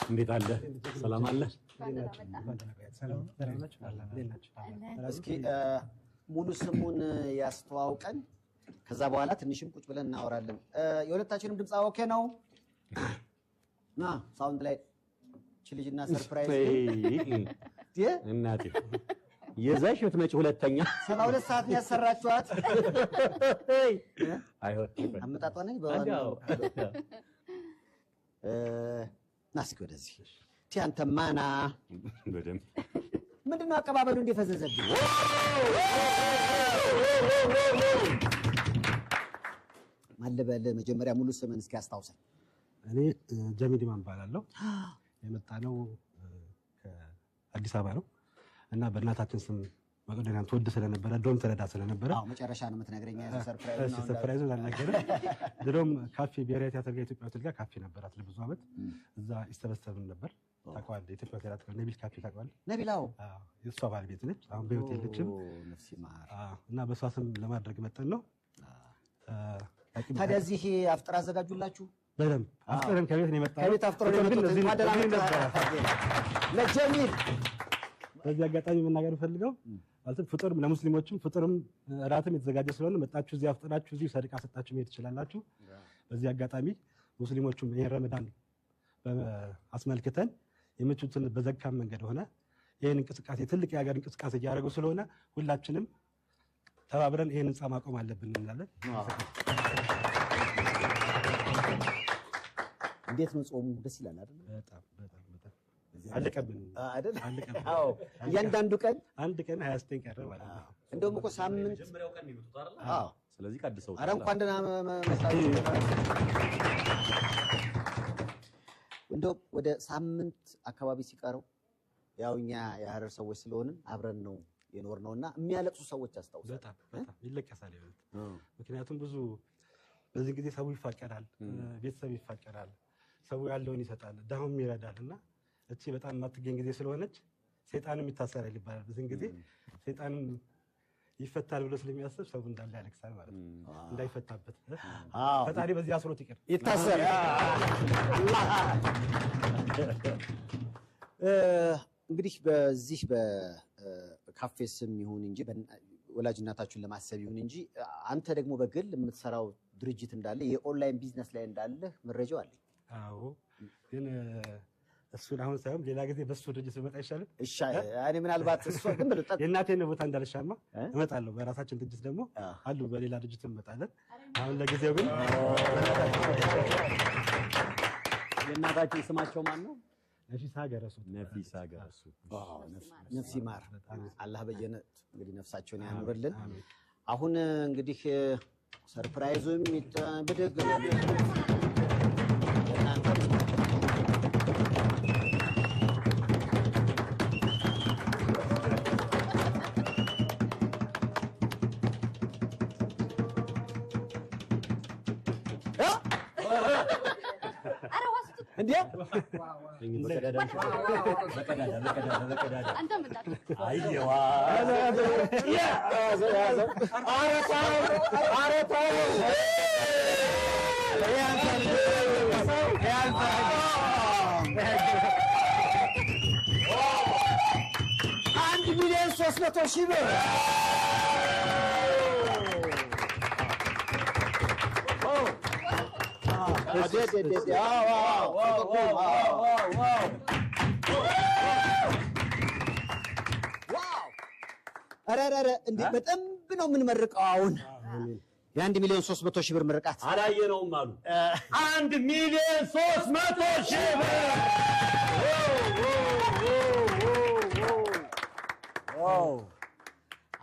እንዴት አለ? ሰላም አለ? እስኪ ሙሉ ስሙን ያስተዋውቀን። ከዛ በኋላ ትንሽም ቁጭ ብለን እናወራለን። የሁለታችንም ድምፅ ኦኬ ነው? ና ሳውንድ ላይ ልጅና ሰርፕራይዝ እናቴ የዛሽ ብትመጪ ሁለተኛ 72 ሰዓት ነው ያሰራችኋት። አይሆን አመጣጧ ነኝ በዋናው ናስኪ ወደዚህ አንተ ማና በደምብ ምንድነው አቀባበሉ እንደፈዘዘብኝ? ማለበለ መጀመሪያ ሙሉ ስምን እስኪ አስታውሰን። እኔ ጀሚል ኢማም እባላለሁ። የመጣነው ከአዲስ አበባ ነው እና በእናታችን ስም መቄዶንያን ትወድ ስለነበረ ድሮም ትረዳ ስለነበረ መጨረሻ ነው የምትነግረኝ። ሰርፕራይዝ አልነገርም። ድሮም ካፌ ብሔራዊ ቲያትር ጋር ኢትዮጵያ ሆቴል ጋር ካፌ ነበራት ለብዙ ዓመት። እዛ ይሰበሰብን ነበር። ታውቀዋለህ? ኢትዮጵያ ሆቴል አትቀር ነቢል ካፌ ታውቀዋለህ? ነቢላው የእሷ ባለቤት ነች። አሁን በህይወት የለችም እና በእሷ ስም ለማድረግ መጠን ነው። ታዲያ እዚህ አፍጥር አዘጋጁላችሁ? በደምብ አፍጥረን ከቤት ነው የመጣነው። ከቤት አፍጥረን ለጀሚል በዚህ አጋጣሚ መናገር ፈልገው ማለት ፍጥር ለሙስሊሞችም ፍጥርም እራትም የተዘጋጀ ስለሆነ መጣችሁ እዚህ አፍጥራችሁ እዚህ ሰደቃ ሰጣችሁ መሄድ ትችላላችሁ። በዚህ አጋጣሚ ሙስሊሞችም ይሄን ረመዳን አስመልክተን የምትቹትን በዘካም መንገድ ሆነ ይሄን እንቅስቃሴ ትልቅ የሀገር እንቅስቃሴ እያደረጉ ስለሆነ ሁላችንም ተባብረን ይሄን ህንጻ ማቆም አለብን እንላለን። እንዴት ነው ጾሙ? ደስ ይላል አይደል? በጣም አለቀብን አይደል? አዎ እያንዳንዱ ቀን አንድ ቀን 29 ቀረ ማለት ነው። እንደውም እኮ ሳምንት መጀመሪያው ቀን ይመጡት አይደል? አዎ። ስለዚህ ቀድሰው ኧረ እንኳን ደህና መጣችሁ። እንደውም ወደ ሳምንት አካባቢ ሲቀረው ያው እኛ የሀረር ሰዎች ስለሆንን አብረን ነው የኖርነውና የሚያለቅሱ ሰዎች አስታውሳለሁ። በጣም ይለቀሳል ይወት። ምክንያቱም ብዙ በዚህ ጊዜ ሰው ይፋቀራል፣ ቤተሰብ ይፋቀራል፣ ሰው ያለውን ይሰጣል፣ ዳሁም ይረዳልና እቺ በጣም የማትገኝ ጊዜ ስለሆነች ሰይጣንም ይታሰራል ይባላል። በዚህ ጊዜ ሰይጣንም ይፈታል ብሎ ስለሚያስብ ሰው እንዳለ ያለቅሳል ማለት ነው። እንዳይፈታበት ፈጣሪ በዚህ አስሮት ይቀር ይታሰር። እንግዲህ በዚህ በካፌ ስም ይሁን እንጂ ወላጅ እናታችሁን ለማሰብ ይሁን እንጂ አንተ ደግሞ በግል የምትሰራው ድርጅት እንዳለ የኦንላይን ቢዝነስ ላይ እንዳለ መረጃው አለኝ። አዎ ግን እሱን አሁን ሳይሆን ሌላ ጊዜ በሱ ድርጅት ብመጣ ይሻላል። እሺ እኔ ምናልባት እሱ ግን በጣም የእናቴን ቦታ እንዳልሻማ እመጣለሁ። በራሳችን ድርጅት ደግሞ አሉ፣ በሌላ ድርጅት እንመጣለን። አሁን ለጊዜው ግን የእናታችን ስማቸው ማን ነው? ነፊሳ ገረሱ። ነፊሳ ገረሱ። ነፍስ ይማር አላህ በጀነት እንግዲህ ነፍሳቸውን ያኑርልን። አሁን እንግዲህ ሰርፕራይዙም ብድግ እንዴ አንድ ሚሊዮን 300,000 ብር እንዴ በደንብ ነው የምንመርቀው። አሁን የ1 ሚሊዮን 300,000 ብር ምርቃት አላየነውም አሉ። 1 ሚሊዮን 300,000 ብር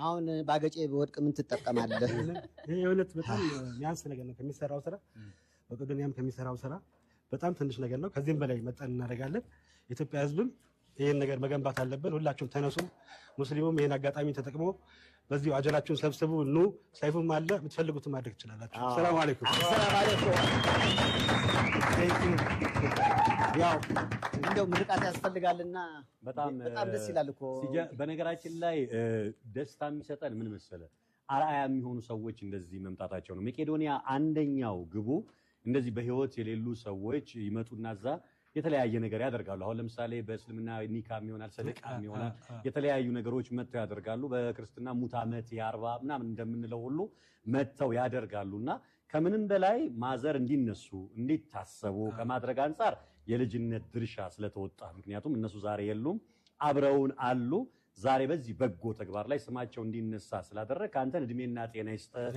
አሁን ባገጬ በወድቅ ምን ትጠቀማለህ? ይሄ የሁለት በጣም የሚያንስ ነገር ነው ከሚሰራው ስራ፣ በመቄዶንያም ከሚሰራው ስራ በጣም ትንሽ ነገር ነው። ከዚህም በላይ መጠን እናደርጋለን። የኢትዮጵያ ሕዝብም ይሄን ነገር መገንባት አለብን። ሁላችሁም ተነሱ። ሙስሊሙም ይሄን አጋጣሚ ተጠቅሞ በዚሁ አጀራችሁን ሰብስቡ። ኑ ሰይፉም አለ፣ የምትፈልጉትን ማድረግ ትችላላችሁ። ሰላም አለይኩም። ሰላም አለይኩም። ያው እንደው ምርቃት ያስፈልጋልና በጣም ደስ ይላል እኮ። በነገራችን ላይ ደስታ የሚሰጠን ምን መሰለ፣ አርአያ የሚሆኑ ሰዎች እንደዚህ መምጣታቸው ነው። መቄዶንያ አንደኛው ግቡ እንደዚህ በህይወት የሌሉ ሰዎች ይመጡና እዛ የተለያየ ነገር ያደርጋሉ። አሁን ለምሳሌ በእስልምና ኒካም ይሆናል፣ ሰደቃም ይሆናል፣ የተለያዩ ነገሮች መተው ያደርጋሉ። በክርስትና ሙት ዓመት የ40 ምናምን እንደምንለው ሁሉ መተው ያደርጋሉና ከምንም በላይ ማዘር እንዲነሱ እንዲታሰቡ ከማድረግ አንፃር የልጅነት ድርሻ ስለተወጣ፣ ምክንያቱም እነሱ ዛሬ የሉም፣ አብረውን አሉ። ዛሬ በዚህ በጎ ተግባር ላይ ስማቸው እንዲነሳ ስላደረግ አንተን እድሜና ጤና ይስጥህ።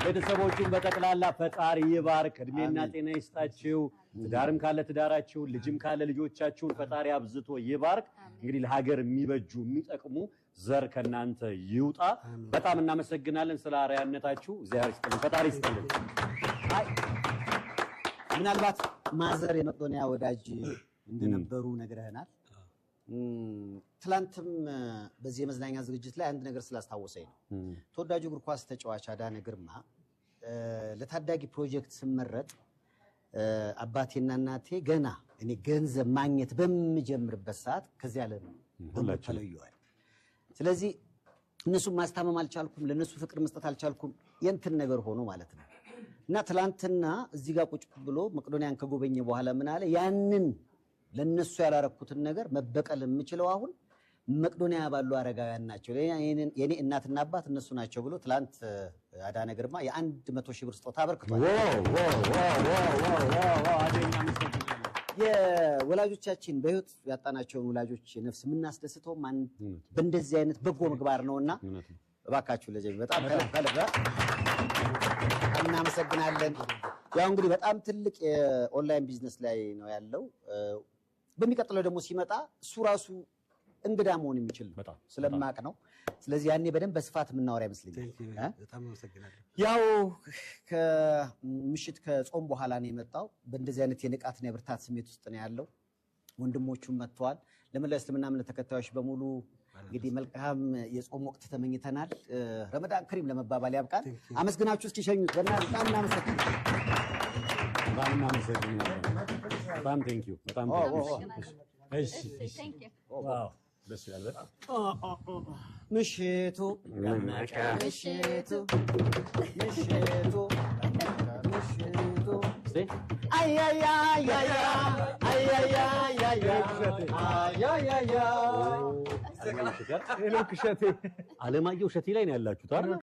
ቤተሰቦቹን በጠቅላላ ፈጣሪ ይባርክ፣ እድሜና ጤና ይስጣችሁ። ትዳርም ካለ ትዳራችሁን፣ ልጅም ካለ ልጆቻችሁን ፈጣሪ አብዝቶ ይባርክ። እንግዲህ ለሀገር የሚበጁ የሚጠቅሙ ዘር ከናንተ ይውጣ። በጣም እናመሰግናለን ስለ አርአያነታችሁ። እግዚአብሔር ይስጥልን፣ ፈጣሪ ይስጥልን። ምናልባት ማዘር የመቄዶንያ ወዳጅ እንደነበሩ ነግረህናል። ትላንትም በዚህ የመዝናኛ ዝግጅት ላይ አንድ ነገር ስላስታወሰኝ ነው። ተወዳጁ እግር ኳስ ተጫዋች አዳነ ግርማ ለታዳጊ ፕሮጀክት ስመረጥ አባቴና እናቴ ገና እኔ ገንዘብ ማግኘት በምጀምርበት ሰዓት ከዚህ ዓለም ተለዩዋል። ስለዚህ እነሱን ማስታመም አልቻልኩም፣ ለነሱ ፍቅር መስጠት አልቻልኩም። የእንትን ነገር ሆኖ ማለት ነው። እና ትላንትና እዚህ ጋር ቁጭ ብሎ መቄዶንያን ከጎበኘ በኋላ ምን አለ? ያንን ለነሱ ያላረኩትን ነገር መበቀል የምችለው አሁን መቄዶንያ ባሉ አረጋውያን ናቸው፣ የኔ እናትና አባት እነሱ ናቸው ብሎ ትላንት አዳነ ግርማ የ100,000 ብር ስጦታ አበርክቷል። የወላጆቻችን በህይወት ያጣናቸውን ወላጆች ነፍስ የምናስደስተው በእንደዚህ አይነት በጎ ምግባር ነውና እባካችሁ ለጀቢ በጣም ከልብ እናመሰግናለን። ያው እንግዲህ በጣም ትልቅ የኦንላይን ቢዝነስ ላይ ነው ያለው። በሚቀጥለው ደግሞ ሲመጣ እሱ ራሱ እንግዳ መሆን የሚችል ስለማቅ ነው። ስለዚህ ያኔ በደንብ በስፋት የምናወራ ይመስለኛል። በጣም አመሰግናለሁ። ያው ከምሽት ከጾም በኋላ ነው የመጣው። በእንደዚህ አይነት የንቃትና የብርታት ስሜት ውስጥ ነው ያለው። ወንድሞቹም መጥተዋል። ለመላው እስልምና እምነት ተከታዮች በሙሉ እንግዲህ መልካም የጾም ወቅት ተመኝተናል። ረመዳን ከሪም ለመባባል ያብቃል። አመስግናችሁ እስኪ ሸኙት። በእናትህ በጣም እናመሰግናለን። በጣም ቴንክ ዩ። በጣም እሺ፣ ዋው ደስ ይላል በጣም። ምሽቱ አለማየሁ እሸቴ ላይ ነው ያላችሁት አይደል?